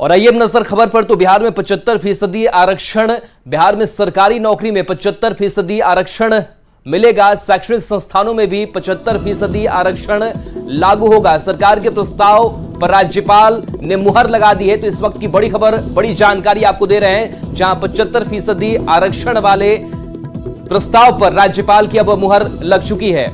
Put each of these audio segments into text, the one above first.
और आइए अब नजर खबर पर। तो बिहार में 75% आरक्षण, बिहार में सरकारी नौकरी में 75% आरक्षण मिलेगा। शैक्षणिक संस्थानों में भी 75% आरक्षण लागू होगा। सरकार के प्रस्ताव पर राज्यपाल ने मुहर लगा दी है। तो इस वक्त की बड़ी खबर, बड़ी जानकारी आपको दे रहे हैं, जहां 75% आरक्षण वाले प्रस्ताव पर राज्यपाल की अब मुहर लग चुकी है।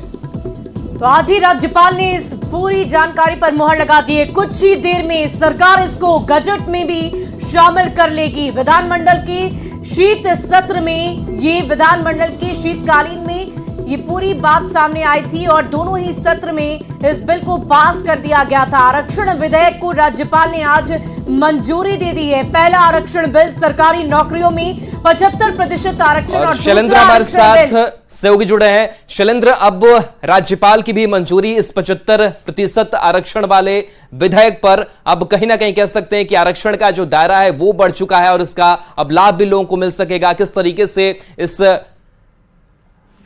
तो आज ही राज्यपाल ने इस पूरी जानकारी पर मुहर लगा दी है। कुछ ही देर में सरकार इसको गजट में भी शामिल कर लेगी। विधानमंडल की शीत सत्र में, ये विधानमंडल के शीतकालीन में ये पूरी बात सामने आई थी और दोनों ही सत्र में इस बिल को पास कर दिया गया था। आरक्षण विधेयक को राज्यपाल ने आज मंजूरी दे दी है। पहला आरक्षण बिल सरकारी नौकरियों में 75% आरक्षण और शैलेंद्र हमारे साथ सहयोगी जुड़े हैं। शैलेंद्र, अब राज्यपाल की भी मंजूरी इस 75% आरक्षण वाले विधेयक पर। अब कहीं ना कहीं कह सकते हैं कि आरक्षण का जो दायरा है वो बढ़ चुका है और इसका अब लाभ भी लोगों को मिल सकेगा। किस तरीके से इस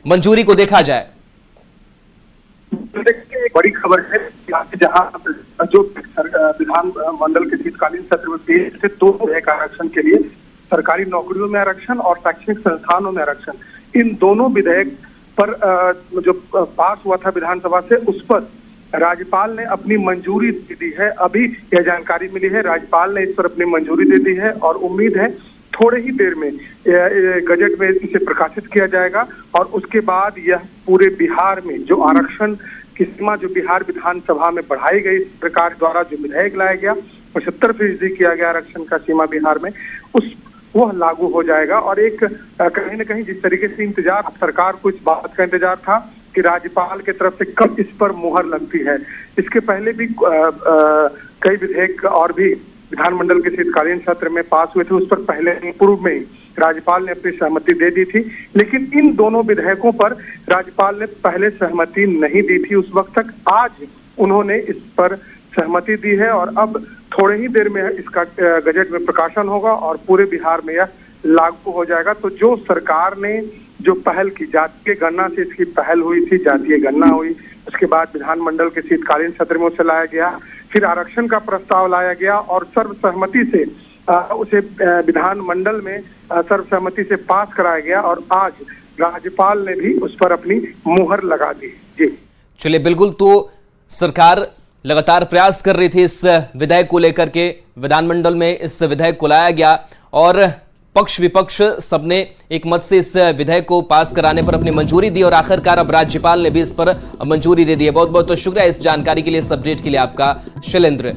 मंजूरी को देखा जाए? बड़ी खबर है जहां जो विधानमंडल के शीतकालीन सत्र में पेश थे, तो एक आरक्षण के लिए सरकारी नौकरियों में आरक्षण और शैक्षणिक संस्थानों में आरक्षण, इन दोनों विधेयक पर जो पास हुआ था विधानसभा से, उस पर राज्यपाल ने अपनी मंजूरी दे दी है। अभी यह जानकारी मिली है, राज्यपाल ने इस पर अपनी मंजूरी दे दी है और उम्मीद है थोड़े ही देर में गजट में इसे प्रकाशित किया जाएगा। और उसके बाद यह पूरे बिहार में जो आरक्षण की सीमा जो बिहार विधानसभा में बढ़ाई गई, सरकार द्वारा जो विधेयक लाया गया, 75% किया गया आरक्षण का सीमा बिहार में, वह लागू हो जाएगा। और एक कहीं न कहीं जिस तरीके से इंतजार, सरकार को इस बात का इंतजार था कि राज्यपाल की तरफ से कब इस पर मुहर लगती है। इसके पहले भी कई विधेयक और भी विधानमंडल के शीतकालीन सत्र में पास हुए थे, उस पर पहले पूर्व में ही राज्यपाल ने अपनी सहमति दे दी थी। लेकिन इन दोनों विधेयकों पर राज्यपाल ने पहले सहमति नहीं दी थी उस वक्त तक। आज उन्होंने इस पर सहमति दी है और अब थोड़े ही देर में इसका गजट में प्रकाशन होगा और पूरे बिहार में यह लागू हो जाएगा। तो जो सरकार ने जो पहल की, जातीय गणना से इसकी पहल हुई थी, जातीय गणना हुई, उसके बाद विधानमंडल के शीतकालीन सत्र में उसे लाया गया, फिर आरक्षण का प्रस्ताव लाया गया और सर्वसहमति से उसे विधानमंडल में सर्वसहमति से पास कराया गया और आज राज्यपाल ने भी उस पर अपनी मुहर लगा दी। जी चलिए, बिल्कुल। तो सरकार लगातार प्रयास कर रही थी इस विधेयक को लेकर के, विधानमंडल में इस विधेयक को लाया गया और पक्ष विपक्ष सबने एक मत से इस विधेयक को पास कराने पर अपनी मंजूरी दी और आखिरकार अब राज्यपाल ने भी इस पर मंजूरी दे दी है। बहुत बहुत शुक्रिया इस जानकारी के लिए, इस अपडेट के लिए आपका शैलेंद्र।